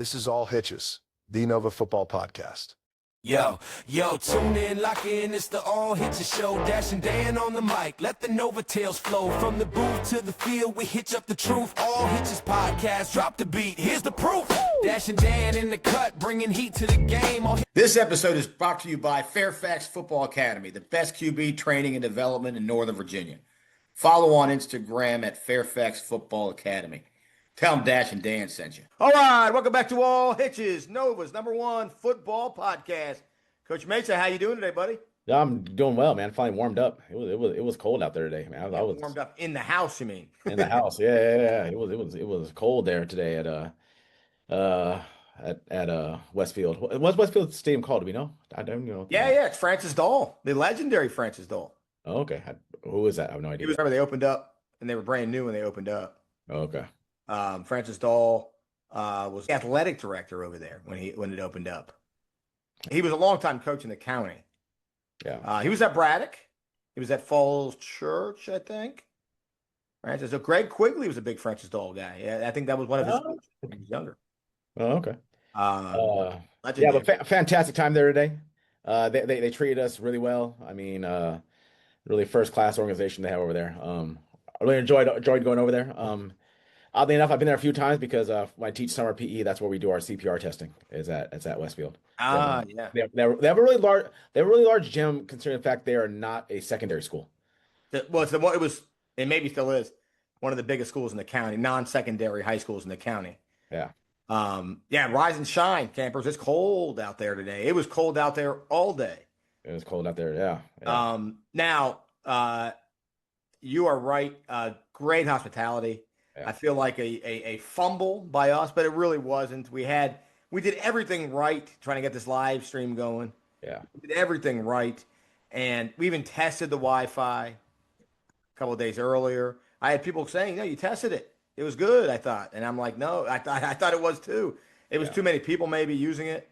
This is All Hitches, the NoVA football podcast. Yo, tune in, lock in, it's the All Hitches show. Dash and Dan on the mic, let the NoVA tales flow. From the booth to the field, we hitch up the truth. All Hitches podcast, drop the beat, here's the proof. Dash and Dan in the cut, bringing heat to the game. This episode is brought to you by Fairfax Football Academy, the best QB training and development in Northern Virginia. Follow on Instagram at Fairfax Football Academy. Tell them Dash and Dan sent you. All right, welcome back to All Hitches, NoVA's #1 football podcast. Coach Mesa, how you doing today, buddy? Yeah, I'm doing well, man. Finally warmed up. It was cold out there today, man. I was warmed up in the house, you mean? in the house. Yeah. It was cold there today at Westfield. What's Westfield Stadium called? Do we know? I don't know. Yeah, it's Francis Dahl, the legendary Francis Dahl. Oh, okay. Who is that? I have no idea. He was remember they opened up, and they were brand new when they opened up. Oh, okay. Francis Dahl was the athletic director over there when it opened up. He was a longtime coach in the county. Yeah. He was at Braddock. He was at Falls Church, I think. Francis. So Greg Quigley was a big Francis Dahl guy. Yeah, I think that was one of his coaches when he was younger. Oh, okay. Yeah, but fantastic time there today. They treated us really well. I mean, really first class organization they have over there. I really enjoyed going over there. Oddly enough, I've been there a few times because when I teach summer PE, that's where we do our CPR testing. It's at Westfield. Yeah. They have a really large gym, considering the fact they are not a secondary school. It maybe still is one of the biggest schools in the county, non-secondary high schools in the county. Yeah. Rise and shine, campers. It's cold out there today. It was cold out there all day. It was cold out there. Yeah. Now, you are right. Great hospitality. Yeah. I feel like a fumble by us, but it really wasn't. We did everything right trying to get this live stream going. Yeah. We did everything right. And we even tested the Wi-Fi a couple of days earlier. I had people saying, no, you tested it. It was good, I thought. And I'm like, no, I thought it was too. It was too many people maybe using it.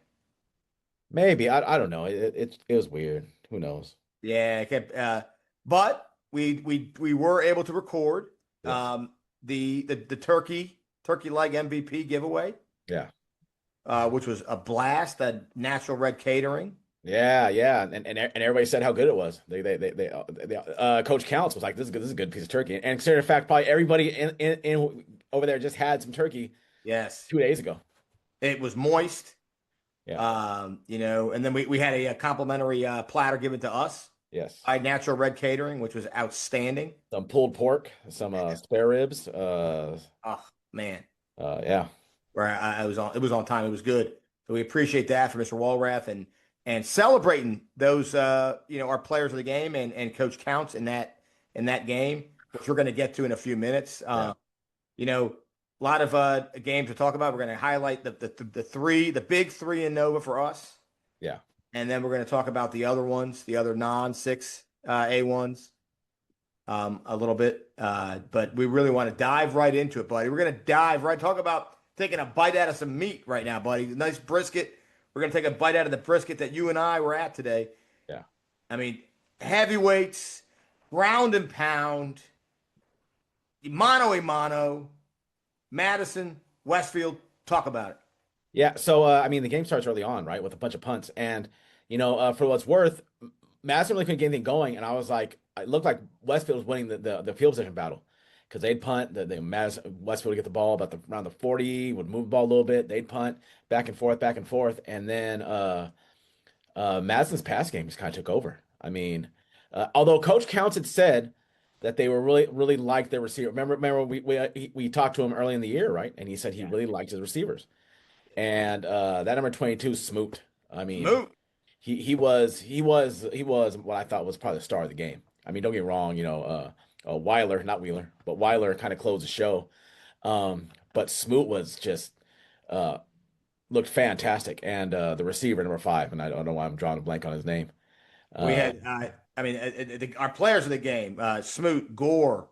Maybe. I don't know. It was weird. Who knows? Yeah. But we were able to record. Yes. The turkey leg MVP giveaway. Yeah. Which was a blast. That Natural Red Catering. Yeah. And everybody said how good it was. They Coach Counts was like, this is a good piece of turkey. And considering the fact, probably everybody in over there just had some turkey. Yes. 2 days ago. It was moist. Yeah. And then we had a complimentary platter given to us. Yes. By Natural Red Catering, which was outstanding. Some pulled pork, some spare ribs. Oh man. Yeah. Where it was on time. It was good. So we appreciate that for Mr. Walrath and celebrating those our players of the game and Coach Counts in that game, which we're going to get to in a few minutes. A lot of games to talk about. We're going to highlight the big three in NoVA for us. Yeah. And then we're going to talk about the other ones, the other non-6 A1s a little bit. But we really want to dive right into it, buddy. We're going to talk about taking a bite out of some meat right now, buddy. Nice brisket. We're going to take a bite out of the brisket that you and I were at today. Yeah. I mean, heavyweights, ground and pound, mano a mano, Madison, Westfield, talk about it. Yeah, so the game starts early on, right, with a bunch of punts, and for what it's worth, Madison really couldn't get anything going, and I was like, it looked like Westfield was winning the field position battle because they'd punt, Westfield would get the ball about around the 40, would move the ball a little bit, they'd punt back and forth, and then Madison's pass game just kind of took over. I mean, although Coach Counts had said that they were really liked their receiver. Remember we talked to him early in the year, right, and he said he really liked his receivers. And that number 22, Smoot. I mean, he was what I thought was probably the star of the game. I mean, don't get me wrong, Weiler, not Wheeler, but Weiler kind of closed the show. But Smoot was just looked fantastic, and the receiver number 5, and I don't know why I'm drawing a blank on his name. We had, our players of the game: Smoot, Gore,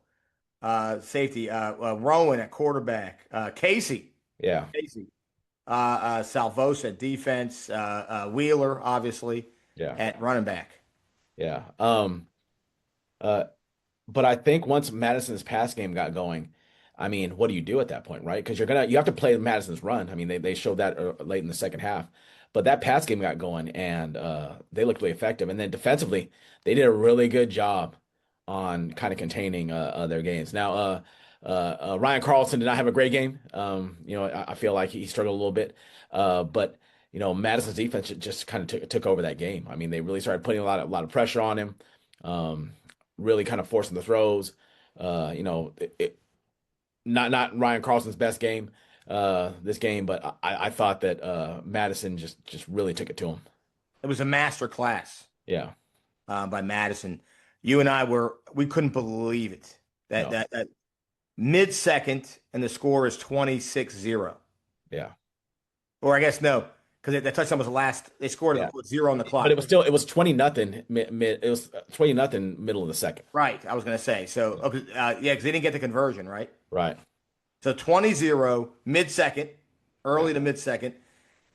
safety, Rowan at quarterback, Casey. Yeah, Casey. Salvosa defense, Wheeler obviously at running back. Yeah. But I think once Madison's pass game got going, I mean, what do you do at that point, right? Because you have to play Madison's run. I mean, they showed that late in the second half, but that pass game got going and they looked really effective. And then defensively, they did a really good job on kind of containing their gains. Now, Ryan Carlson did not have a great game. I feel like he struggled a little bit, but Madison's defense just kind of took over that game. I mean, they really started putting a lot of pressure on him, really kind of forcing the throws. Not Ryan Carlson's best game this game, but I thought that Madison just really took it to him. It was a master class Yeah. by Madison. You and we couldn't believe it. No. That mid-second and the score is 26-0. Yeah. Or I guess no, because that touchdown was the last. They scored Yeah. with 0 on the clock. But it was 20-0 mid. It was 20-0 middle of the second. Right. I was going to say. So, yeah, because they didn't get the conversion, right? Right. So 20-0 mid-second, early to mid-second,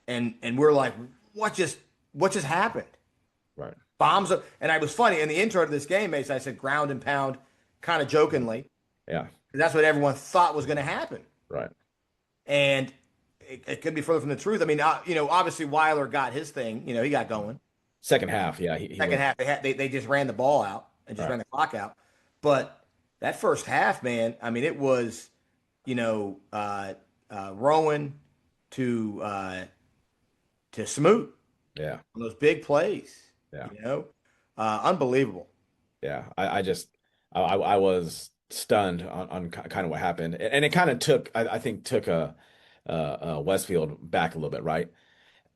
and we're like, what just happened? Right. Bombs up. And I was funny in the intro to this game, Mace. I said ground and pound, kind of jokingly. Yeah. That's what everyone thought was going to happen. Right. And it could be further from the truth. I mean, obviously Weiler got his thing. He got going. Second half, yeah. Second half, they just ran the ball out and just ran the clock out. But that first half, man, I mean, it was, Rowan to Smoot. Yeah. On those big plays. Yeah. Unbelievable. Yeah. I was stunned on kind of what happened, and it kind of took Westfield back a little bit, right?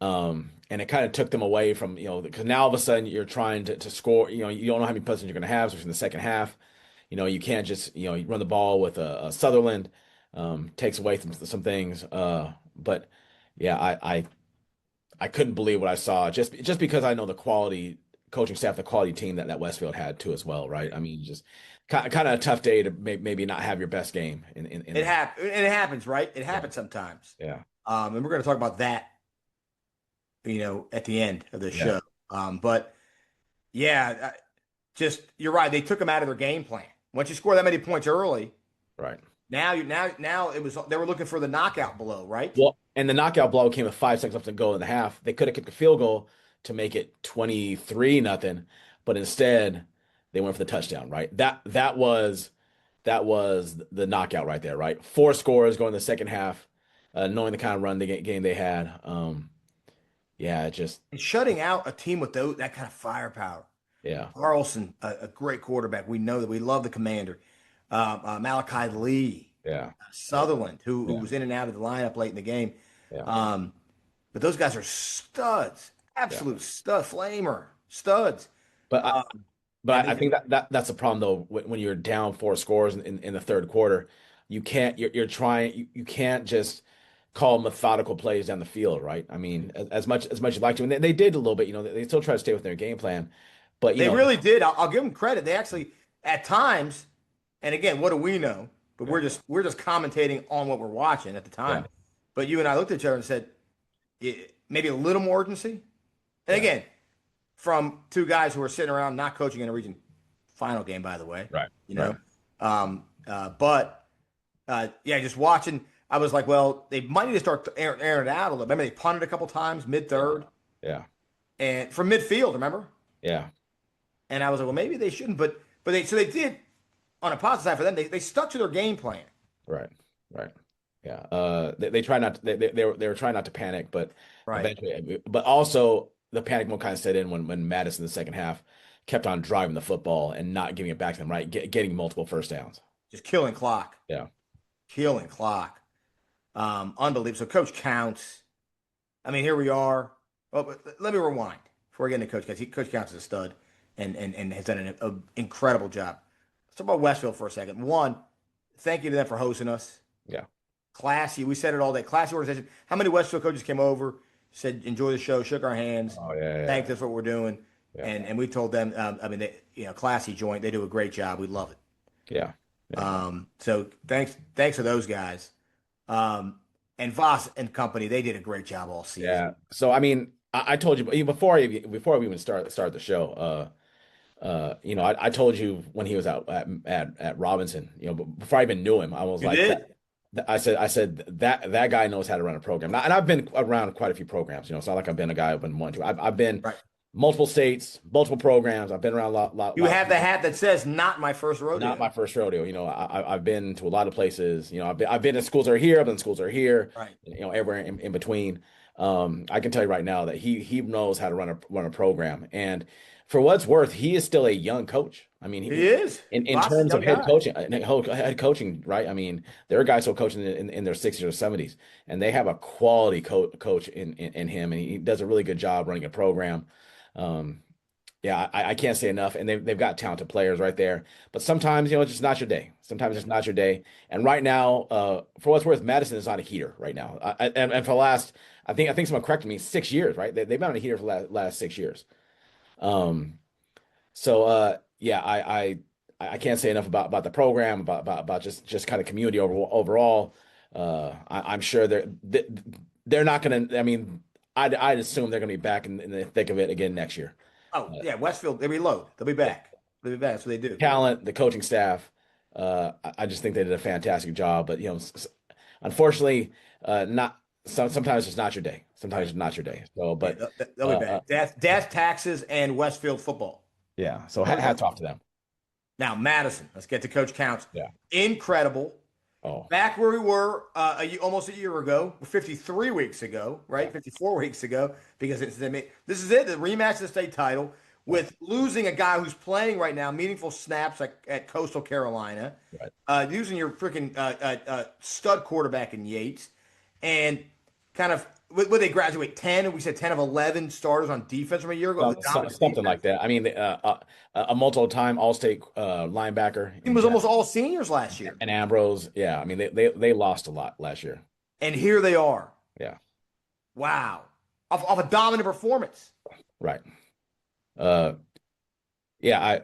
And it kind of took them away from because now all of a sudden you're trying to score. You don't know how many possessions you're going to have, especially in the second half. You can't just you run the ball with a Sutherland. Takes away some things. But yeah, I couldn't believe what I saw just because I know the quality coaching staff, the quality team that Westfield had too as well, right? I mean, just kind of a tough day to maybe not have your best game in it happens, right? It happens sometimes. Yeah. And we're going to talk about that, at the end of the show. But yeah, just you're right. They took them out of their game plan. Once you score that many points early, right? Now they were looking for the knockout blow, right? Well, and the knockout blow came with 5 seconds left to go in the half. They could have kicked a field goal to make it 23-0, but instead they went for the touchdown, right? That was the knockout right there, right? 4 scores going in the second half, knowing the kind of run game they had. Yeah, just and shutting out a team with that kind of firepower. Yeah. Carlson, a great quarterback. We know that. We love the commander. Malachi Lee. Yeah. Sutherland, who was in and out of the lineup late in the game. Yeah. But those guys are studs. Absolute studs. But I think that's the problem though when you're down 4 scores in the third quarter. You can't you can't just call methodical plays down the field, right? I mean, as much as you'd like to, and they did a little bit. They still try to stay with their game plan, but they really did. I'll give them credit. They actually at times, and again, what do we know? But we're just commentating on what we're watching at the time. Yeah. But you and I looked at each other and said, maybe a little more urgency. And again, from 2 guys who are sitting around not coaching in a region final game, by the way. Right. Just watching, I was like, well, they might need to start airing it out a little. Remember, they punted a couple times mid-third. Yeah. And from midfield, remember? Yeah. And I was like, well, maybe they shouldn't, but they did. On a positive side for them, they stuck to their game plan. Right. Yeah. They try not. They were trying not to panic, but eventually, but also the panic mode kind of set in when Madison in the second half kept on driving the football and not giving it back to them. Right, getting multiple first downs, just killing clock. Yeah, killing clock. Unbelievable. So Coach Counts. I mean, here we are. Well, but let me rewind before we get into Coach Counts. Coach Counts is a stud and has done an incredible job. Let's talk about Westfield for a second. One, thank you to them for hosting us. Yeah. Classy. We said it all day. Classy organization. How many Westfield coaches came over, said, enjoy the show, shook our hands, thanked us for what we're doing. Yeah. And we told them, classy joint. They do a great job. We love it. Yeah. So thanks to those guys. And Voss and company, they did a great job all season. Yeah. So, I mean, I told you before we even start the show, I told you when he was out at Robinson, before I even knew him, I was You like, did. I said that guy knows how to run a program. And I've been around quite a few programs. It's not like I've been a guy who's been one, two. I've been Right. multiple states, multiple programs. I've been around You lot of have the people. hat that says "Not my first Not rodeo." my first rodeo. I've been to a lot of places. I've been in schools that are here. I've been in schools that are here. Right. Everywhere in between. I can tell you right now that he knows how to run a program. And for what it's worth, he is still a young coach. I mean, He is. in Lots of terms of young head guys. coaching, head coaching, right? I mean, there are guys who are coaching in their 60s or 70s, and they have a quality coach in him, and he does a really good job running a program. Um, yeah, I can't say enough. And they've got talented players right there. But sometimes, it's just not your day. Sometimes it's not your day. And right now, for what's worth, Madison is on a heater right now. And for the last, I think someone corrected me, 6 years, right? They've been on a heater for the last 6 years. Um, yeah, I can't say enough about the program, about just kind of community overall. I'm sure they're not going to. I mean, I'd assume they're going to be back in the thick of it again next year. Oh yeah, Westfield. They'll be low. They'll be back. They'll be back. That's what they do. Talent, the coaching staff. I just think they did a fantastic job. But unfortunately, not sometimes it's not your day. Sometimes it's not your day. So, Yeah, but they'll be back. Death, taxes, and Westfield football. yeah. So hats off to them. Now Madison. Let's get to Coach Counts. Yeah. Incredible. Oh, Back where we were almost a year ago, 53 weeks ago, right? 54 weeks ago, because this is it, the rematch of the state title, with losing a guy who's playing right now meaningful snaps at Coastal Carolina, right. using your freaking stud quarterback in Yates, and kind of would they graduate 10? And we said 10 of 11 starters on defense from a year ago. Something like that. I mean, a multiple-time All-State linebacker. It was almost all seniors last year, And Ambrose. Yeah, I mean, they lost a lot last year. and here they are. Yeah, Wow, off a dominant performance. right. Uh, yeah,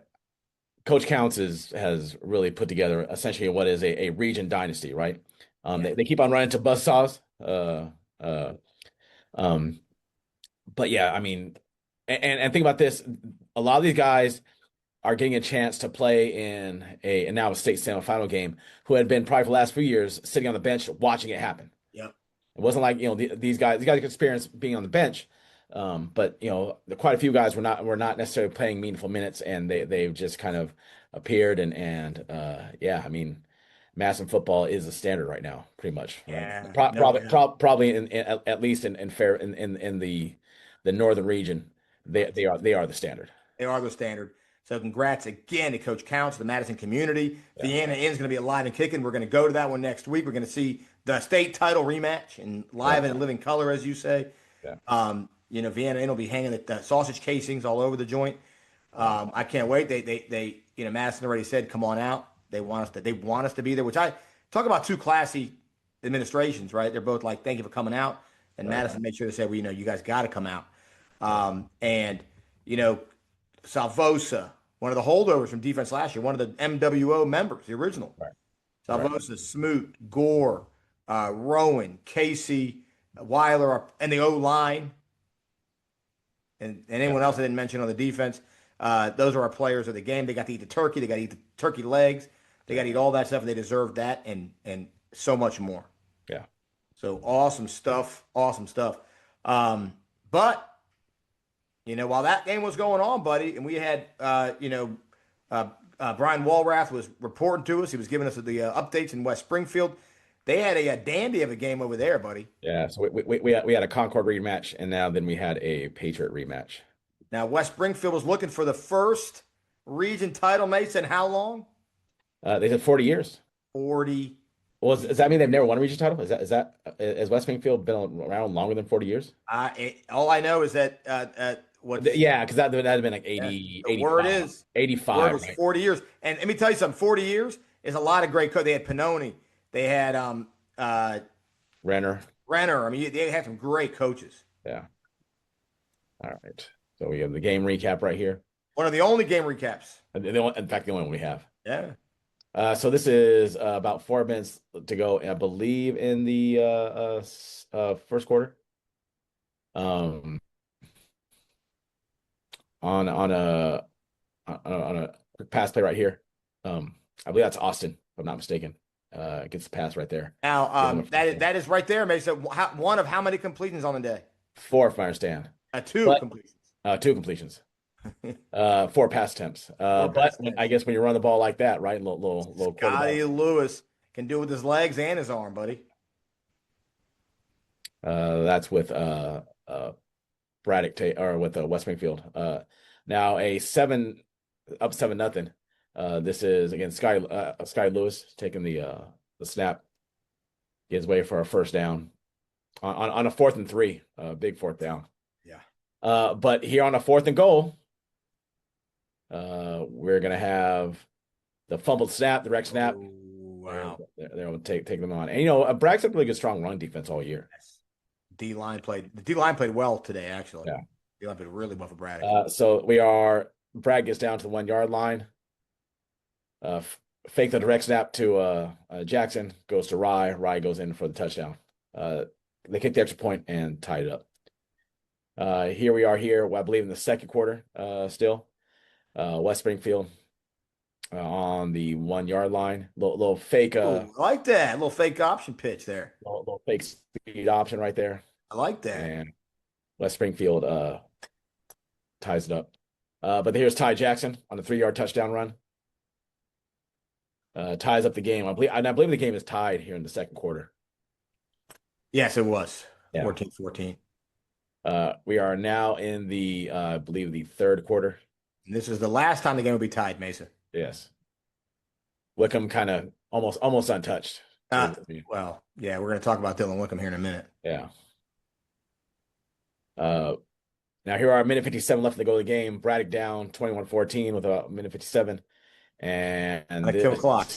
Coach Counts has really put together essentially what is a region dynasty, right? They keep on running to buzzsaws. Uh, um, but yeah, I mean, and think about this: a lot of these guys are getting a chance to play in and now a state semifinal game, who had been probably for the last few years sitting on the bench watching it happen. Yep. It wasn't like these guys experienced being on the bench, but quite a few guys were not necessarily playing meaningful minutes, and they've just kind of appeared and yeah, I mean, Madison football is the standard right now, pretty much. Right? Yeah. Probably at least in the northern region, they are the standard. They are the standard. So congrats again to Coach Counts, the Madison community. Yeah. Vienna is going to be alive and kicking. We're going to go to that one next week. We're going to see the state title rematch and live and living color, as you say. Yeah. Vienna Inn will be hanging the sausage casings all over the joint. I can't wait. They Madison already said, come on out. They want us to be there, which I talk about two classy administrations, right? They're both like, thank you for coming out. And Madison made sure to say, well, you guys got to come out. Salvosa, one of the holdovers from defense last year, one of the MWO members, the original. Right. Salvosa, Smoot, Gore, Rowan, Casey, Weiler, and the O-line. And anyone else I didn't mention on the defense. Those are our players of the game. They got to eat the turkey. They got to eat the turkey legs. They got to eat all that stuff. And they deserve that and so much more. Yeah. So awesome stuff. Awesome stuff. But while that game was going on, buddy, and we had, Brian Walrath was reporting to us. He was giving us the updates in West Springfield. They had a dandy of a game over there, buddy. Yeah. So we had a Concord rematch, and then we had a Patriot rematch. Now, West Springfield was looking for the first region title, Mason. How long? They said 40 years. 40. Well, does that mean they've never won a region title? Has West Springfield been around longer than 40 years? All I know is that yeah, because that'd have been like 80. The word is 85. The word was right? 40 years. And let me tell you something. 40 years is a lot of great coaches. They had Pannoni. They had Renner. I mean, they had some great coaches. Yeah. All right. So we have the game recap right here. One of the only game recaps. In fact, the only one we have. Yeah. So this is about 4 minutes to go, I believe, in the first quarter. On on a pass play right here. I believe that's Austin, if I'm not mistaken. Gets the pass right there. Now, that is right there, Mason. One of how many completions on the day? 4, if I understand. Two But completions. 2 completions. 4 pass attempts. But I guess when you run the ball like that, right? Little quarterback. Scotty Lewis can do it with his legs and his arm, buddy. That's with Braddock or with West Springfield. Now a 7-0. This is again Sky Lewis taking the snap. Gives way for a first down on a 4th and 3, big 4th down. Yeah. But here on a 4th and goal, we're gonna have the fumbled snap, the direct snap. Oh, wow. They're able to take them on, and Bragg's had a really good strong run defense all year. The D-line played well today, actually. Yeah. D-line played really well for Braddock. So Bragg gets down to the 1-yard line. Fake the direct snap to Jackson, goes to Rye. Rye goes in for the touchdown. They kick the extra point and tied it up. Here we are I believe in the second quarter still. West Springfield on the 1-yard line. Little fake. I like that. Little fake option pitch there. Little fake speed option right there. I like that. And West Springfield ties it up. But here's Ty Jackson on the 3-yard touchdown run. Ties up the game. I believe the game is tied here in the second quarter. Yes, it was. Yeah. 14-14. We are now in I believe the third quarter. And this is the last time the game will be tied, Mesa. Yes. Wickham kind of almost untouched. Well, yeah, we're going to talk about Dylan Wickham here in a minute. Yeah. Now here are a minute 57 left to go of the game. Braddock down 21-14 with a minute 57. And kill clock.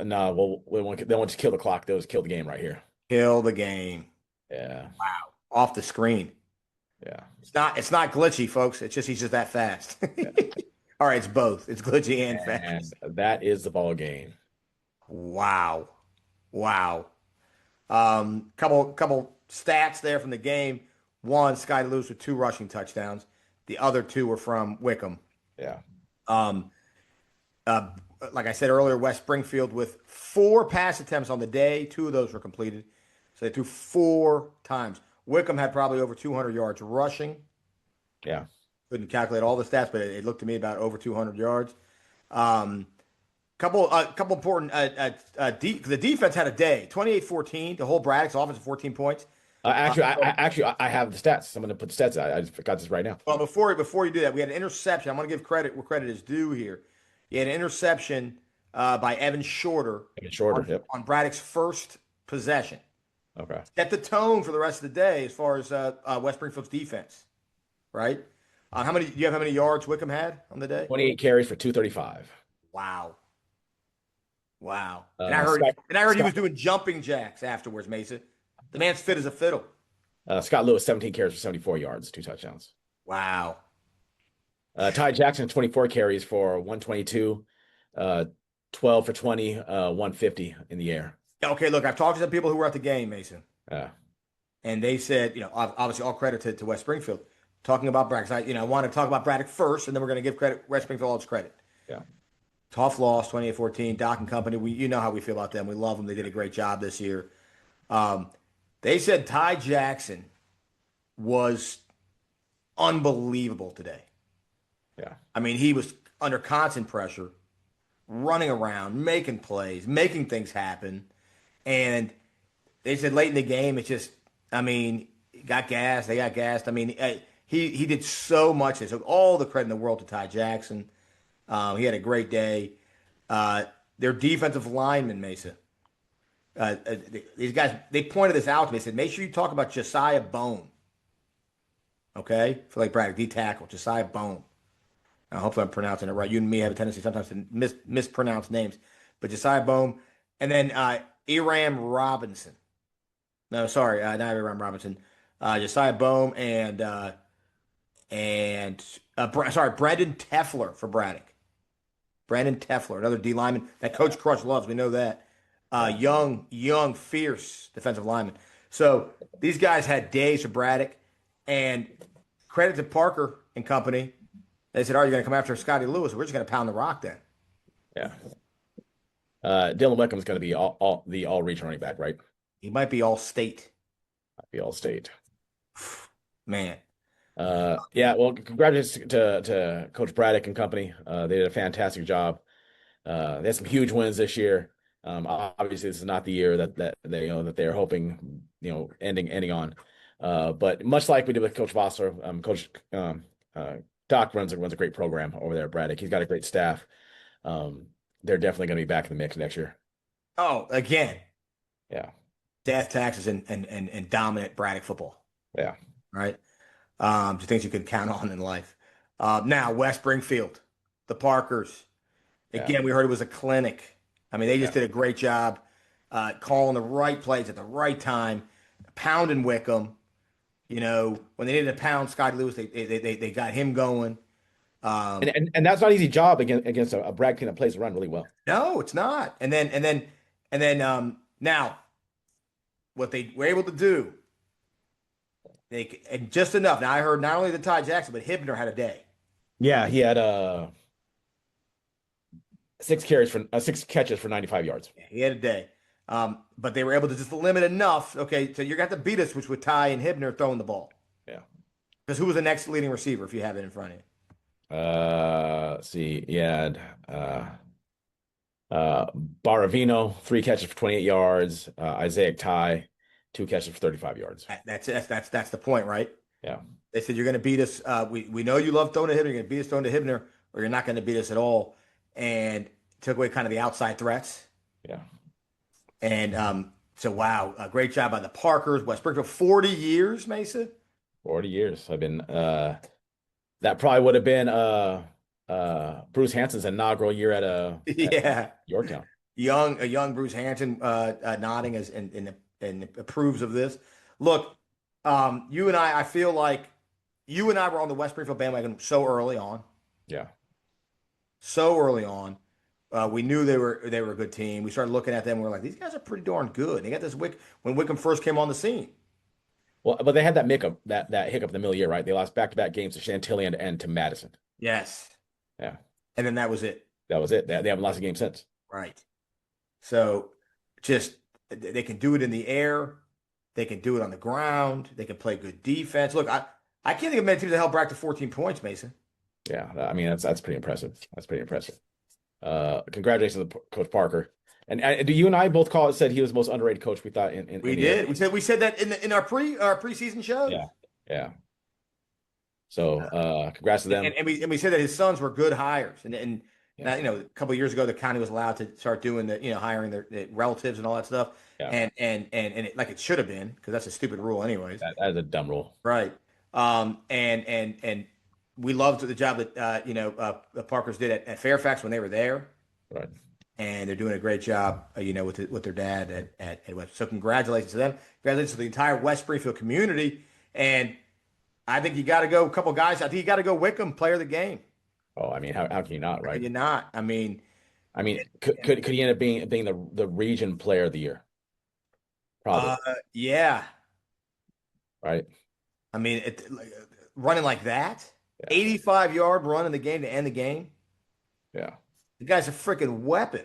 No, well, they want to kill the clock. They just kill the game right here. Kill the game. Yeah. Wow. Off the screen. Yeah. It's not glitchy, folks. It's just he's just that fast. Yeah. All right, it's both. It's glitchy and fast. That is the ball game. Wow. Couple stats there from the game. One, Sky Lewis with 2 rushing touchdowns. The other 2 were from Wickham. Yeah. Like I said earlier, West Springfield with 4 pass attempts on the day. 2 of those were completed. So they threw 4 times. Wickham had probably over 200 yards rushing. Yeah. Couldn't calculate all the stats, but it looked to me about over 200 yards. Couple important. The defense had a day. 28-14 to hold Braddock's offense at 14 points. I have the stats. I'm going to put the stats out. I just forgot this right now. Well, before you do that, we had an interception. I want to give credit where credit is due here. You had an interception by Evan Shorter. On Braddock's first possession. Okay. Set the tone for the rest of the day as far as West Springfield's defense, right? How many yards Wickham had on the day? 28 carries for 235. Wow. And I heard he was doing jumping jacks afterwards, Mason. The man's fit as a fiddle. Scott Lewis, 17 carries for 74 yards, 2 touchdowns. Wow. Ty Jackson, 24 carries for 122, 12 for 20, 150 in the air. Okay, look, I've talked to some people who were at the game, Mason. And they said, obviously all credit to West Springfield. Talking about Braddock, I want to talk about Braddock first, and then we're going to give West Springfield all its credit. Yeah. Tough loss, 28-14. Doc and company, you know how we feel about them. We love them. They did a great job this year. They said Ty Jackson was unbelievable today. Yeah. I mean, he was under constant pressure, running around, making plays, making things happen. And they said late in the game, it's just, he got gassed. They got gassed. He did so much. So all the credit in the world to Ty Jackson. He had a great day. Their defensive lineman, Mesa. These guys, they pointed this out to me. They said, make sure you talk about Josiah Bone. Okay? For like Braddock, D-tackle, Josiah Bone. Now, hopefully I'm pronouncing it right. You and me have a tendency sometimes to mispronounce names. But Josiah Bone. And then Eram Robinson. No, sorry, not Eram Robinson. Josiah Bone and Brandon Teffler for Braddock. Brandon Teffler, another D lineman that Coach Crush loves. We know that. Young, fierce defensive lineman. So these guys had days for Braddock, and credit to Parker and company. They said, "Are you going to come after Scotty Lewis? We're just going to pound the rock then." Yeah. Dylan Wickham's going to be the all-region running back, right? He might be all state. Might be all-state. Man. Yeah. Well, congratulations to Coach Braddock and company. They did a fantastic job. They had some huge wins this year. Obviously, this is not the year that they that they're hoping ending on. But much like we did with Coach Vossler, Coach Doc runs a great program over there at Braddock. He's got a great staff. They're definitely going to be back in the mix next year. Oh, again. Yeah. Death, taxes, and dominant Braddock football. Yeah. Right. The things you can count on in life. Now, West Springfield, the Parkers. Again, we heard it was a clinic. I mean, they just did a great job calling the right plays at the right time, pounding Wickham. You know, when they needed to pound Scotty Lewis, they got him going. And that's not an easy job against a Bragg team that plays the run really well. No, it's not. And then now, what they were able to do, and just enough. Now I heard not only the Ty Jackson, but Hibner had a day. Yeah, he had 6 catches for 95 yards. He had a day. But they were able to just limit enough. Okay, so you're going to have to beat us, which with Ty and Hibner throwing the ball. Yeah. Because who was the next leading receiver, if you have it in front of you? Let's see. He had Baravino, 3 catches for 28 yards. Isaiah Ty, 2 catches for 35 yards. That's the point, right? Yeah. They said you're going to beat us. We know you love throwing to Hibner. You're going to beat us throwing to Hibner, or you're not going to beat us at all. And took away kind of the outside threats. Yeah. And so, wow, a great job by the Parkers. West Springfield, 40 years, Mesa? 40 years. I've been that probably would have been Bruce Hanson's inaugural year at Yorktown. A young Bruce Hanson nodding and approves of this. Look, you and I feel like you and I were on the West Springfield bandwagon so early on. Yeah. So early on. We knew they were a good team. We started looking at them. And we were like, these guys are pretty darn good. They got this when Wickham first came on the scene. Well, but they had that hiccup in the middle of the year, right? They lost back-to-back games to Chantilly and to Madison. Yes. Yeah. And then that was it. That was it. They haven't lost a game since. Right. So just they can do it in the air. They can do it on the ground. They can play good defense. Look, I can't think of many teams that held Bragg to 14 points, Mason. Yeah, I mean that's pretty impressive. That's pretty impressive. Congratulations to Coach Parker. And do you and I both said he was the most underrated coach we thought in we did. We said that in our preseason show. Yeah. So congrats to them. And we said that his sons were good hires. And a couple of years ago the county was allowed to start doing the hiring their relatives and all that stuff. Yeah. And it, like it should have been, because that's a stupid rule anyways. That is a dumb rule. Right. And we loved the job that the Parkers did at Fairfax when they were there. Right. And they're doing a great job, with their dad at West. So congratulations to them. Congratulations to the entire West Springfield community. And I think you got to go a couple guys. I think you got to go Wickham, player of the game. Oh, I mean, how can you not, right? How can you not? I mean, could he end up being the region player of the year? Probably. Yeah. Right. I mean, running like that, 85-yard run in the game to end the game. Yeah. The guy's a freaking weapon.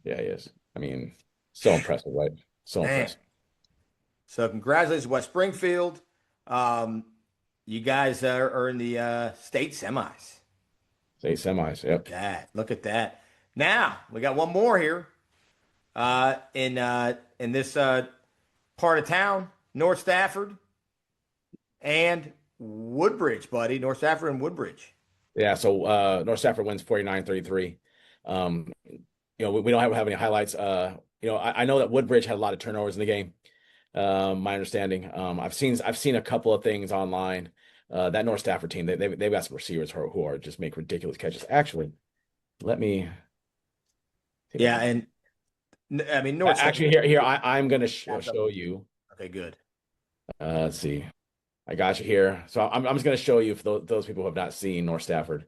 Yeah, he is. I mean, so impressive, right? So impressive. So congratulations, West Springfield. You guys are in the state semis. State semis, yep. Look at that. Now, we got one more here in this part of town, North Stafford and Woodbridge, buddy. North Stafford and Woodbridge. Yeah, so North Stafford wins 49-33. We don't have any highlights. I know that Woodbridge had a lot of turnovers in the game. My understanding. I've seen a couple of things online. That North Stafford team, they've got some receivers who are just make ridiculous catches. Actually, let me. And I mean, North. Actually, here I'm going to show you. Okay, good. Let's see. I got you here. So I'm just going to show you for those people who have not seen North Stafford,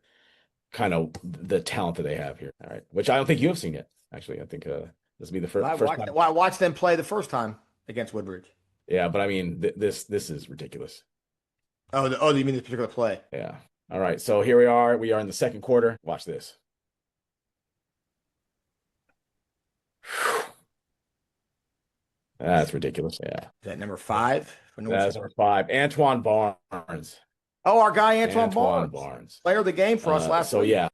kind of the talent that they have here. All right, which I don't think you have seen yet. Actually, I think this will be the first time. Well, I watched them play the first time against Woodbridge. Yeah, but I mean, this is ridiculous. Oh, you mean this particular play? Yeah, All right, so here we are. We are in the second quarter. Watch this. That's ridiculous. Yeah. Is that number 5 for North? That's number 5. Antoine Barnes. Oh, our guy Antoine Antoine Barnes, Barnes. player of the game for us last week. Yeah.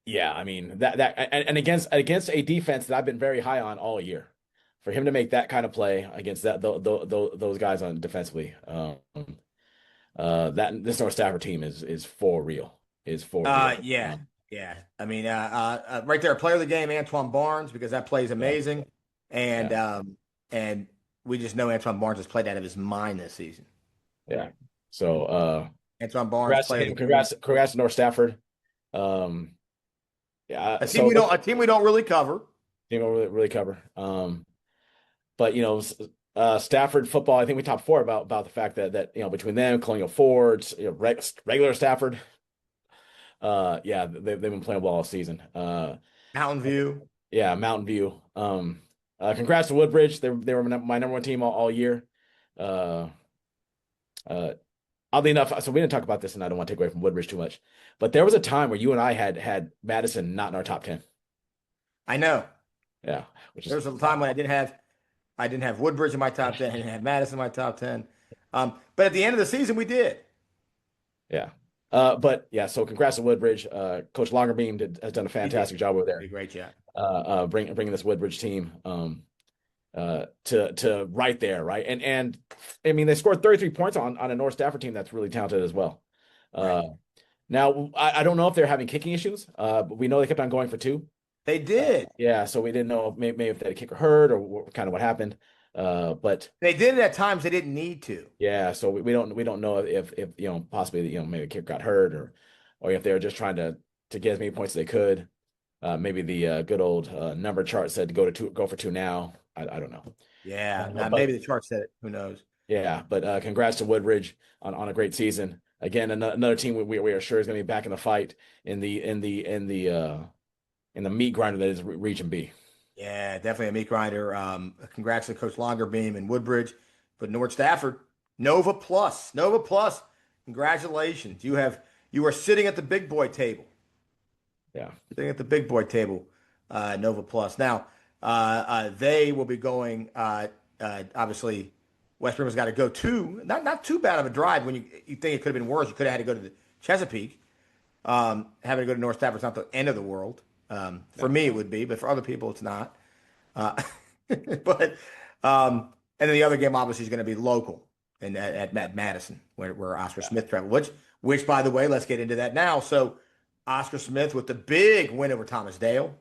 Yeah, I mean that and against a defense that I've been very high on all year. For him to make that kind of play against those guys on defensively, that this North Stafford team is for real. Is for real. Yeah. Yeah. I mean, right there, player of the game, Antoine Barnes, because that play is amazing. And we just know Antoine Barnes has played out of his mind this season. Yeah. So Antoine Barnes, congrats to North Stafford. Yeah, a team we don't really cover. Team we don't really cover. But Stafford football, I think we talked before about the fact that between them, Colonial Fords, regular Stafford, they've been playing well all season. Mountain View. Yeah, Mountain View. Congrats to Woodbridge. They were my number one team all year. Oddly enough, so we didn't talk about this, and I don't want to take away from Woodbridge too much, but there was a time where you and I had Madison not in our top 10. I know. Yeah, there was a time when I didn't have Woodbridge in my top 10. I didn't have Madison in my top 10. But at the end of the season, we did. Yeah. So congrats to Woodbridge. Coach Longerbeam has done a fantastic job over there. Great job. Bringing this Woodbridge team to right there, right? And I mean, they scored 33 points on a North Stafford team that's really talented as well. Right. Now, I don't know if they're having kicking issues, but we know they kept on going for 2. They did. So we didn't know maybe if they had a kicker hurt or kind of what happened. But they did it at times they didn't need to. Yeah, so we don't know if possibly maybe the kicker got hurt or if they were just trying to get as many points as they could. Maybe the good old number chart said to go for 2 now. I don't know. Yeah, maybe the chart said it. Who knows? Yeah, but congrats to Woodbridge on a great season. Again, another team we are sure is going to be back in the fight in the meat grinder that is Region B. Yeah, definitely a meat grinder. Congrats to Coach Longerbeam and Woodbridge, but North Stafford, NoVA Plus. Congratulations, you are sitting at the big boy table. Yeah, sitting at the big boy table, NoVA Plus. Now, they will be going. Obviously, West Rimmer's got to go to not too bad of a drive. When you think it could have been worse, you could have had to go to the Chesapeake. Having to go to North Stafford's not the end of the world. For me, it would be, but for other people, it's not. And then the other game obviously is going to be local and at Madison, where Oscar Smith traveled. Which, by the way, let's get into that now. So, Oscar Smith with the big win over Thomas Dale.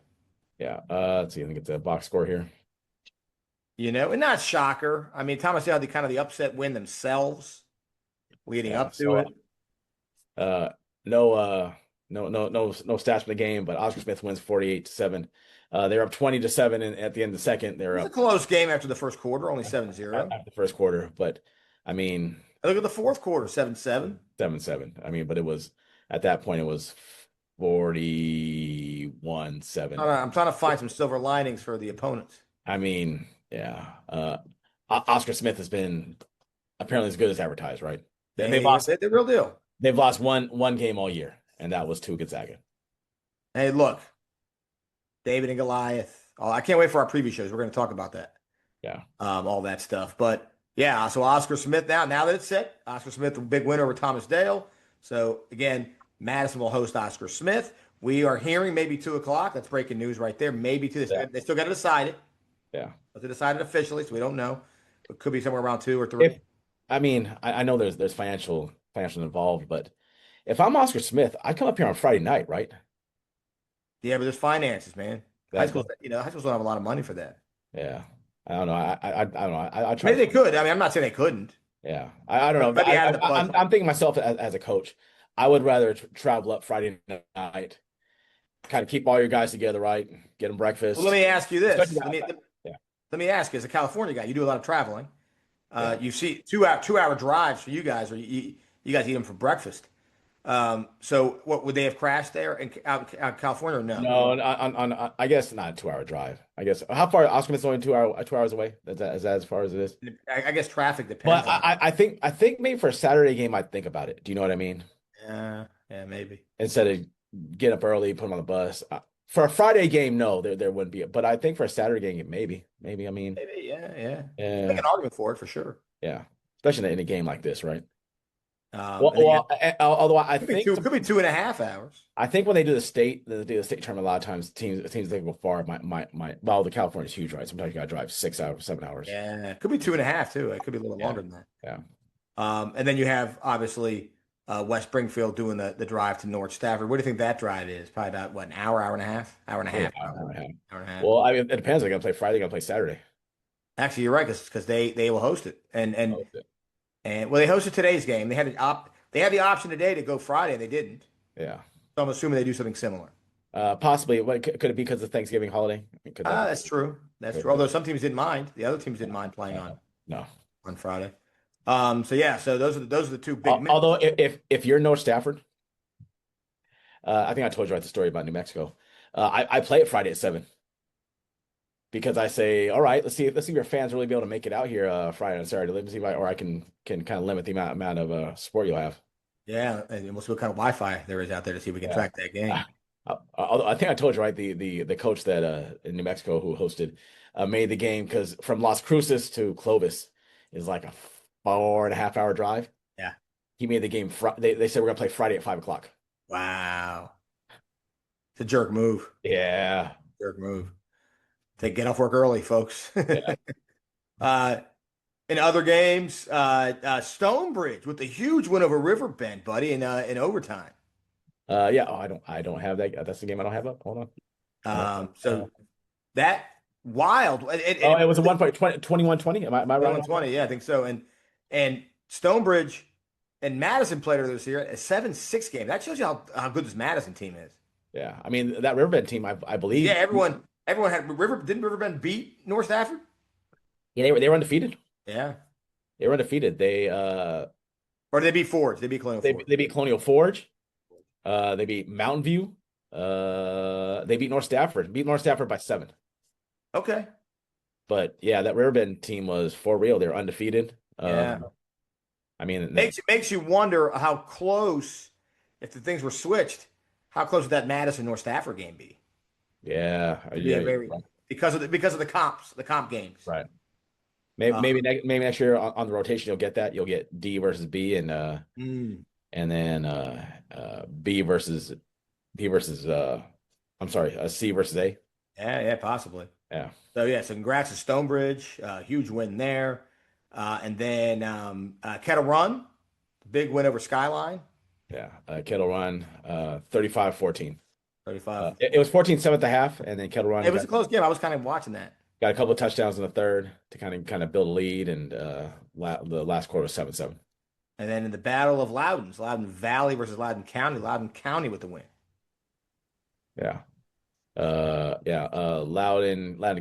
Yeah. Let's see. Let me get the box score here. And not shocker. I mean, Thomas Dale had the upset win themselves leading up to it. No stats from the game, but Oscar Smith wins 48-7. They're up 20-7 at the end of the second. It was a close game after the first quarter, only 7-0. After the first quarter, but I mean, look at the fourth quarter, 7-7. 7-7. I mean, but it was at that point it was 41-7. I'm trying to find some silver linings for the opponents. I mean, yeah. Oscar Smith has been apparently as good as advertised, right? They've lost the real deal. They've lost one game all year, and that was to Gonzaga. Hey, look, David and Goliath. Oh, I can't wait for our preview shows. We're going to talk about that. Yeah. All that stuff. But yeah, so Oscar Smith now that it's set, Oscar Smith, a big winner over Thomas Dale. So again, Madison will host Oscar Smith. We are hearing maybe 2:00. That's breaking news right there. Maybe to this. Yeah. They still got to decide it. Yeah. But they decided officially, so we don't know. It could be somewhere around 2 or 3. I know there's financial involved, but if I'm Oscar Smith, I come up here on Friday night, right? Yeah, but there's finances, man. High schools don't have a lot of money for that. Yeah. I don't know. I don't know. I try. Maybe they could. I mean, I'm not saying they couldn't. Yeah. I don't know. I'm thinking myself as a coach, I would rather travel up Friday night, kind of keep all your guys together, right? Get them breakfast. Well, let me ask you this. Let me ask you, as a California guy, you do a lot of traveling. You see 2-hour drives for you guys, or you guys eat them for breakfast. So what would they have crashed there out in California or no? No, on I guess not a 2-hour drive. I guess how far Oscar Smith's only 2 hours away. Is that as far as it is? I guess traffic depends. But I think maybe for a Saturday game I'd think about it. Do you know what I mean? Yeah, maybe. instead of get up early, put them on the bus. For a Friday game, no, there wouldn't be. But I think for a Saturday game, maybe. I mean, Maybe, yeah. Make yeah, an argument for it for sure. yeah, especially in a game like this, right? And then you have, Although could be 2.5 hours. I think when they do the state tournament, a lot of times teams that go far might. Well, the California's huge, right? Sometimes you got to drive 6 hours, 7 hours. Yeah, it could be 2.5 too. It could be a little longer than that. Yeah. And then you have obviously West Springfield doing the drive to North Stafford. What do you think that drive is? Probably about what, an hour and a half, hour and a half, Hour and a half. hour and a half. Well, I mean, it depends. They're gonna play Friday. They're gonna play Saturday. Actually, you're right because they will host it and Okay. well, they hosted today's game. They had the option today to go Friday and they didn't. Yeah. So I'm assuming they do something similar. Possibly. What could it be because of Thanksgiving holiday? That's true. That's true. Although some teams didn't mind. The other teams didn't mind playing on Friday. So those are the two big. Although if you're North Stafford, I think I told you the story about New Mexico. I play it Friday at 7 because I say, all right, let's see if your fans really be able to make it out here Friday and Saturday. Let me see if I can kind of limit the amount of support you'll have. Yeah, and we'll see what kind of Wi-Fi there is out there to see if we can track that game. I think I told you the coach that in New Mexico who hosted made the game because from Las Cruces to Clovis is like a 4.5 hour drive. Yeah, he made the game. They said we're gonna play Friday at 5 o'clock. Wow, it's a jerk move. Yeah, jerk move. Get off work early, folks. Yeah. In other games, Stonebridge with a huge win over Riverbend, buddy, in overtime. Yeah. Oh, I don't have that. That's the game I don't have up. Hold on. So that wild. It was a 1 point 21-20. Am I right? 21-20. Yeah, I think so. And Stonebridge and Madison played earlier this year a 7-6 game. That shows you how good this Madison team is. Yeah. I mean that Riverbend team, I believe. Yeah, everyone had didn't Riverbend beat North Stafford? Yeah, they were undefeated. Yeah. They were undefeated. Or did they beat Forge? They beat Colonial Forge. They beat Colonial Forge. They beat Mountain View. They beat North Stafford. Beat North Stafford by 7. Okay. But yeah, that Riverbend team was for real. They were undefeated. Yeah. I mean, it makes you wonder how close, if the things were switched, how close would that Madison North Stafford game be? Yeah. Very, because of the comp games. Right. Maybe next year on the rotation you'll get that. You'll get D versus B and then B versus C versus A. Yeah, possibly. Yeah. So congrats to Stonebridge, huge win there, and then Kettle Run, big win over Skyline. Yeah, Kettle Run, 35-14. 35. It was 14-7 at the half, and then Kettle Run. It was a close game. I was kind of watching that. Got a couple of touchdowns in the third to kind of build a lead, and the last quarter was 7-7. And then in the Battle of Loudons, Loudoun Valley versus Loudoun County with the win. Yeah. Loudoun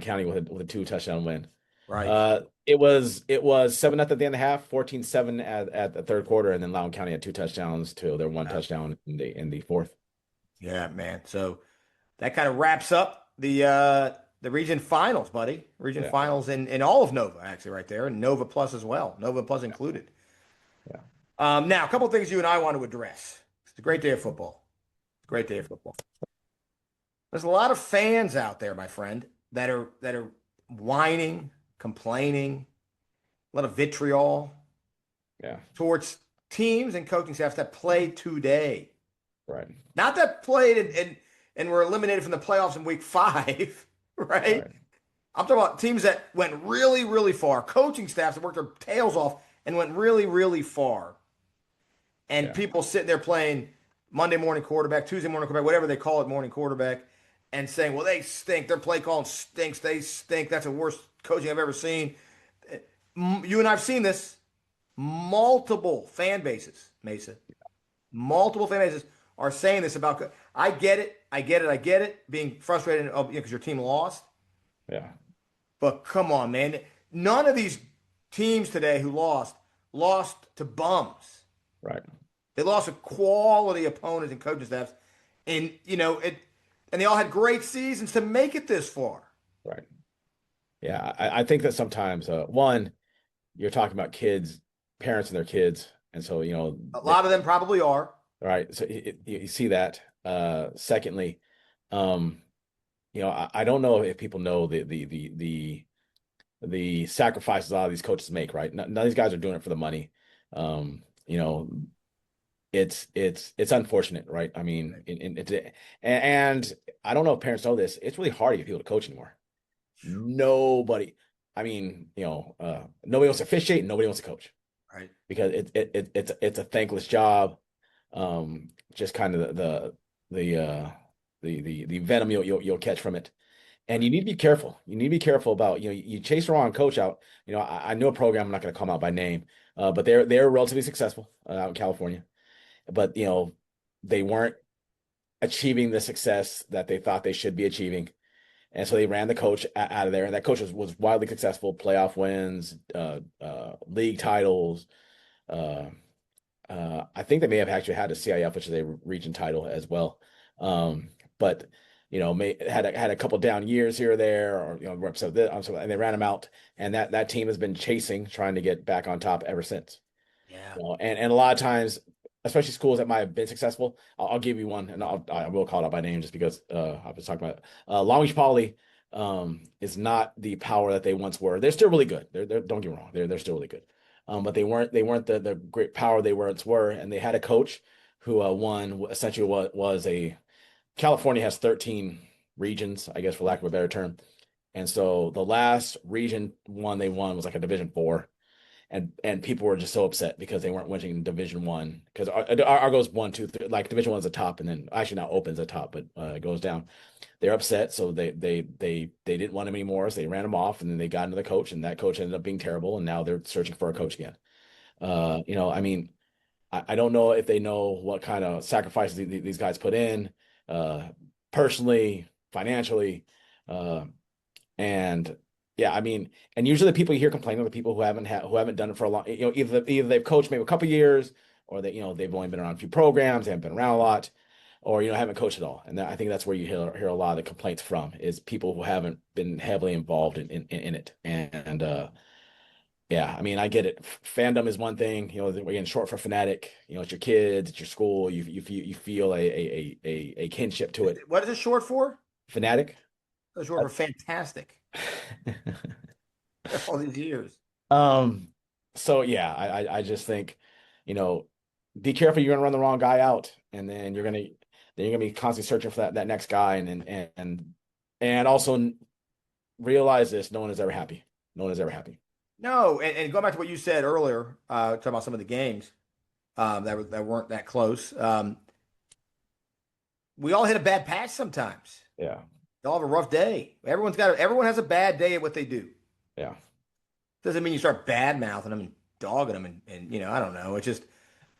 County with a 2-touchdown win. Right. It was 7-0 at the end of the half, 14-7 at the third quarter, and then Loudoun County had 2 touchdowns to their 1 touchdown in the fourth. Yeah, man. So that kind of wraps up the region finals, buddy. Finals in all of NoVA, actually, right there, and NoVA Plus as well. NoVA Plus included. Yeah. Now, a couple of things you and I want to address. It's a great day of football. There's a lot of fans out there, my friend, that are whining, complaining, a lot of vitriol towards teams and coaching staffs that played today. Right. Not that played and were eliminated from the playoffs in week 5, right? I'm talking about teams that went really, really far, coaching staffs that worked their tails off and went really, really far. And people sitting there playing Monday morning quarterback, Tuesday morning quarterback, whatever they call it, morning quarterback, and saying, well, they stink. Their play calling stinks. They stink. That's the worst coaching I've ever seen. You and I have seen this. Multiple fan bases, Mesa. Multiple fan bases are saying this about. I get it. Being frustrated because your team lost. Yeah. But come on, man. None of these teams today who lost to bums. Right. They lost to quality opponents and coaching staffs, and and they all had great seasons to make it this far. Right. Yeah, I think that sometimes one, you're talking about kids, parents and their kids, and so a lot of them probably are. All right. So you see that. Secondly, um, I don't know if people know the sacrifices a lot of these coaches make, right? None of these guys are doing it for the money. Um, you know, it's unfortunate, right? I mean, and I don't know if parents know this. It's really hard to get people to coach anymore. Nobody, I mean, nobody wants to officiate, and nobody wants to coach Right. because it's a thankless job. Just kind of the the venom you'll catch from it. And you need to be careful. You need to be careful about, you chase the wrong coach out. I know a program, I'm not going to call them out by name, but they're relatively successful out in California. But they weren't achieving the success that they thought they should be achieving. And so they ran the coach out of there. And that coach was wildly successful, playoff wins, league titles. Uh, I think they may have actually had a CIF, which is a region title as well. But had a couple down years here or there, or reps of this, and they ran them out. And that team has been trying to get back on top ever since. Yeah. And a lot of times, especially schools that might have been successful, I'll give you one, and I will call it out by name just because I was talking about Long Beach Poly is not the power that they once were. They're still really good. They're don't get me wrong, they're still really good. But they weren't the great power they once were, and they had a coach who won essentially what was a California has 13 regions, I guess, for lack of a better term. And so the last region one they won was like a Division 4, and people were just so upset because they weren't winning Division 1, because our goes 1, 2, 3, like Division 1 is the top, and then actually now opens the top, but it goes down. They're upset, so they didn't want him anymore, so they ran him off, and then they got another coach, and that coach ended up being terrible, and now they're searching for a coach again. I mean, I don't know if they know what kind of sacrifices these guys put in, personally, financially, and yeah, I mean, and usually the people you hear complaining are the people who haven't done it for a long, either they've coached maybe a couple years, or they've only been around a few programs, they haven't been around a lot, or haven't coached at all. And I think that's where you hear a lot of the complaints from, is people who haven't been heavily involved in it. And yeah, I mean, I get it. Fandom is one thing, we're getting short for fanatic. It's your kids, it's your school. You feel a kinship to it. What is it short for? Fanatic. It's short for fantastic. All these years. So yeah, I just think, be careful. You're gonna run the wrong guy out, and then you're gonna be constantly searching for that next guy, and also realize this: no one is ever happy. No one is ever happy. No, and going back to what you said earlier, talking about some of the games that weren't that close. We all hit a bad patch sometimes. Yeah. They all have a rough day. Everyone has a bad day at what they do. Yeah. Doesn't mean you start bad mouthing them and dogging them, and I don't know. It's just,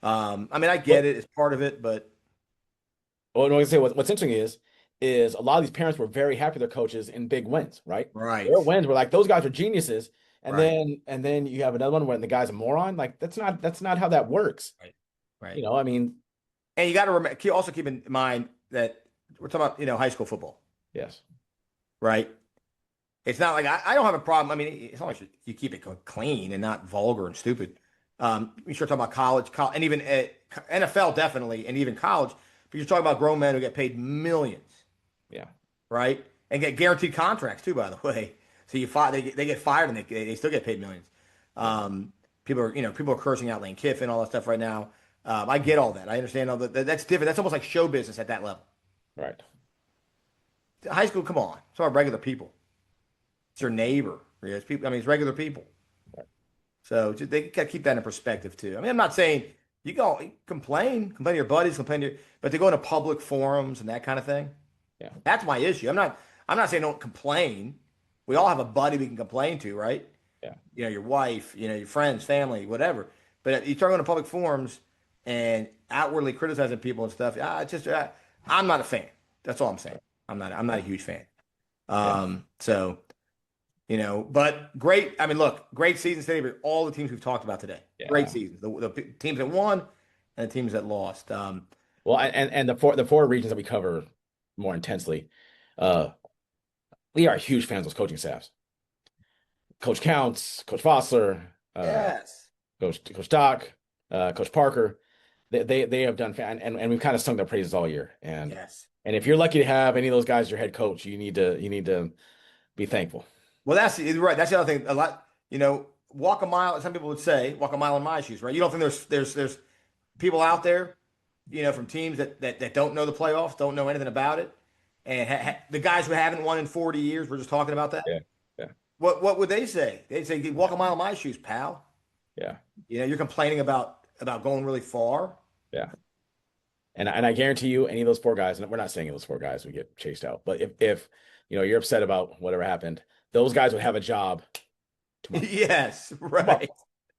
I mean, I get it. It's part of it, but. Well, no, I say what's interesting is a lot of these parents were very happy with their coaches in big wins, right? Right. Their wins were like, those guys are geniuses. And Right. then you have another one where the guy's a moron. Like, that's not how that works. Right. Right. I mean, and you got to remember, also keep in mind that we're talking about, high school football. yes. Right. It's not like I don't have a problem. I mean, it's not like you keep it clean and not vulgar and stupid. You start talking about college, and even NFL definitely, and even college. But you're talking about grown men who get paid millions. Yeah. Right. And get guaranteed contracts too, by the way. So they get fired and they still get paid millions. People are cursing out Lane Kiffin, all that stuff right now. I get all that. I understand all that. That's different. That's almost like show business at that level. Right. High school, come on. It's all regular people. It's your neighbor. It's people. I mean, it's regular people. Right. So they got to keep that in perspective too. I mean, I'm not saying you complain to your buddies, but to go into public forums and that kind of thing. Yeah. That's my issue. I'm not saying don't complain. We all have a buddy we can complain to, right? Yeah. Your wife, your friends, family, whatever. But you start going to public forums and outwardly criticizing people and stuff. I'm not a fan. That's all I'm saying. I'm not a huge fan. So, but great. I mean, look, great season today for all the teams we've talked about today. Yeah. Great seasons. The teams that won and the teams that lost. Well, and the four regions that we cover more intensely, we are huge fans of those coaching staffs. Coach Counts, Coach Fossler, Yes. Coach Doc, Coach Parker. They have done and we've kind of sung their praises all year. Yes. And if you're lucky to have any of those guys as your head coach, you need to be thankful. Well, that's right. That's the other thing. A lot, walk a mile. Some people would say, walk a mile in my shoes, right? You don't think there's people out there, from teams that don't know the playoffs, don't know anything about it, and the guys who haven't won in 40 years. We're just talking about that. Yeah, yeah, What would they say? They'd say, walk a mile in my shoes, pal. yeah, You're complaining about going really far. yeah. And I guarantee you, any of those 4 guys, and we're not saying those 4 guys would get chased out, but if you're upset about whatever happened, those guys would have a job tomorrow. Yes, right,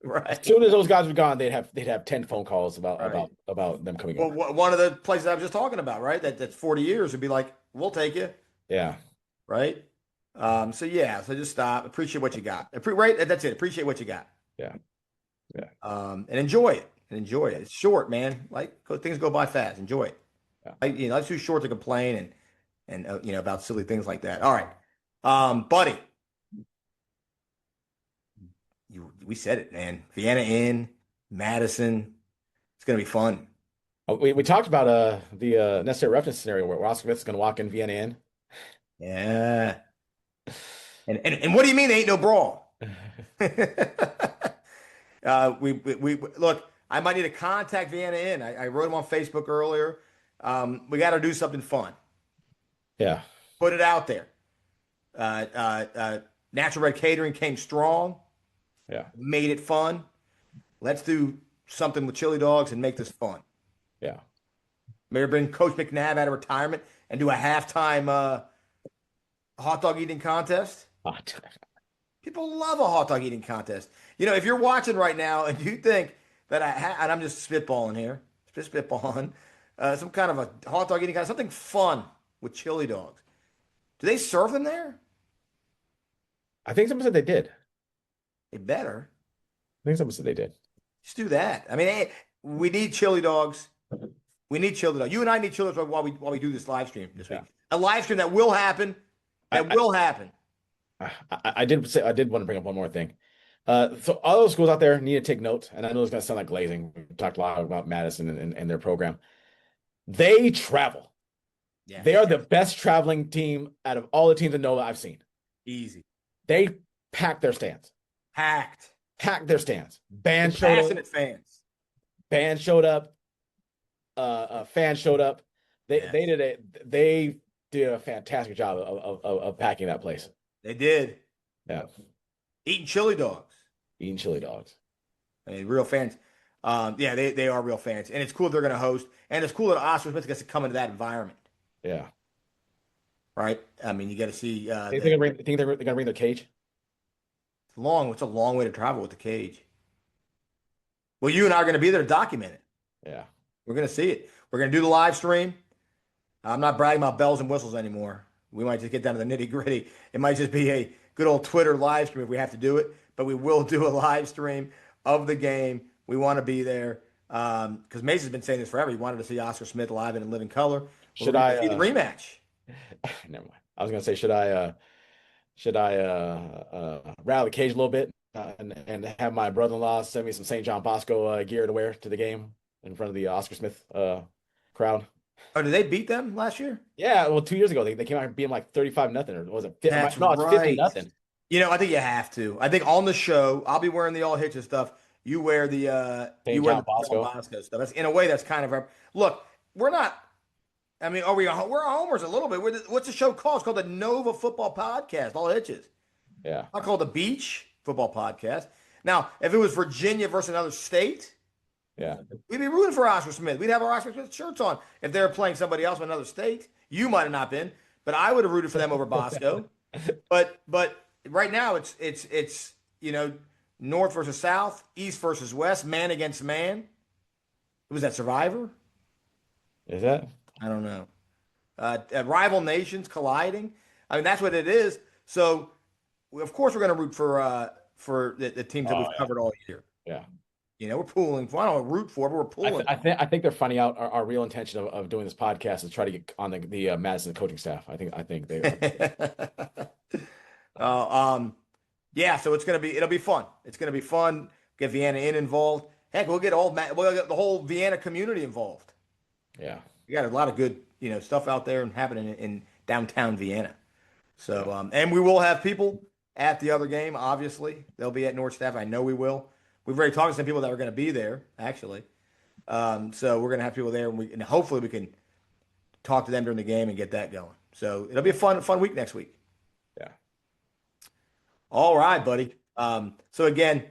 Tomorrow. right. As soon as those guys were gone, they'd have 10 phone calls about Right. about them coming Well, over. one of the places I was just talking about, right? That's 40 years would be like, we'll take you, Yeah, right? So just stop. Appreciate what you got. Right? That's it. Appreciate what you got. yeah, yeah. And enjoy it. It's short, man. Things go by fast. Enjoy it. Yeah. It's too short to complain and about silly things like that. All right, buddy. We said it, man. Vienna in Madison. It's gonna be fun. We talked about the necessary roughness scenario where Oscar Smith's going to walk in Vienna in. Yeah. And what do you mean there ain't no brawl? We look. I might need to contact Vienna in. I wrote him on Facebook earlier. We got to do something fun. Yeah, Put it out there. Natural Red Catering came strong. yeah, Made it fun. Let's do something with chili dogs and make this fun. yeah. Maybe bring Coach McNabb out of retirement and do a halftime hot dog eating contest. People love a hot dog eating contest. If you're watching right now and you think that and I'm just spitballing here, spitballing, some kind of a hot dog eating contest, something fun with chili dogs. Do they serve them there? I think someone said they did. They better. I think someone said they did. Just do that. I mean, hey, we need chili dogs. We need chili dogs. You and I need chili dogs while we do this live stream this week. A live stream that will happen. That will happen. I did want to bring up one more thing. So all those schools out there need to take note, and I know it's going to sound like glazing. We talked a lot about Madison and their program. They travel. Yeah, They are the best traveling team out of all the teams in NoVA I've seen. easy. They pack their stands. Packed. Pack their stands. Band showed up. Passionate fans. Band showed up. Fans showed up. They did a fantastic job of packing that place. They did. Yeah, Eating chili dogs. eating chili dogs. I mean, real fans. They are real fans. And it's cool they're going to host. And it's cool that Oscar Smith gets to come into that environment. Yeah. Right? I mean, you got to see. Think they're gonna bring their cage? It's a long way to travel with the cage. Well, you and I are going to be there to document it. Yeah. We're going to see it. We're going to do the live stream. I'm not bragging about bells and whistles anymore. We might just get down to the nitty gritty. It might just be a good old Twitter live stream if we have to do it, but we will do a live stream of the game. We want to be there because Mason's been saying this forever. He wanted to see Oscar Smith live and in living color. Should I see the rematch? Never mind. I was gonna say, should I rattle the cage a little bit and have my brother-in-law send me some St. John Bosco gear to wear to the game in front of the Oscar Smith crowd? Oh, did they beat them last year? Yeah, well, 2 years ago they came out and beat them like 35-0, or was it? That's No, it's right. 50-0. I think you have to. I think on the show, I'll be wearing the all Hitches stuff. You wear the St. John Bosco stuff. That's in a way that's kind of look. We're not. I mean, we're homers a little bit. What's the show called? It's called the NoVA Football Podcast. All Hitches. Yeah. Not called the Beach Football Podcast. Now, if it was Virginia versus another state, Yeah. we'd be rooting for Oscar Smith. We'd have our Oscar Smith shirts on. If they were playing somebody else from another state, you might have not been, but I would have rooted for them over Bosco. But right now it's North versus South, East versus West, man against man. Was that Survivor? Is that? I don't know. Rival nations colliding. I mean, that's what it is. So, of course, we're going to root for the teams that we've covered all year. Yeah. We're pulling. I don't root for, but we're pulling. I think they're finding out our real intention of doing this podcast is try to get on the Madison coaching staff. I think they. Yeah. So it'll be fun. It's gonna be fun. Get Vienna involved. Heck, we'll get the whole Vienna community involved. Yeah. We got a lot of good, stuff out there and happening in downtown Vienna. So, and we will have people at the other game. Obviously, they'll be at North Staff. I know we will. We've already talked to some people that are going to be there, actually. So we're going to have people there, and hopefully we can talk to them during the game and get that going. So it'll be a fun week next week. Yeah. All right, buddy. So again,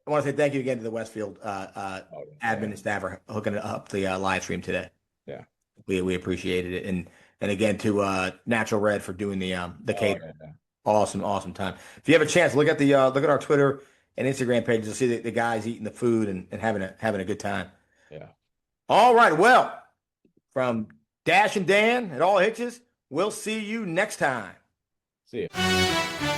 I want to say thank you again to the Westfield admin and staff for hooking up the live stream today. Yeah. We appreciated it, and again to Natural Red for doing the catering. Yeah. Awesome time. If you have a chance, look at our Twitter and Instagram pages to see the guys eating the food and having a good time. Yeah. All right. Well, from Dash and Dan at All Hitches, we'll see you next time. See you.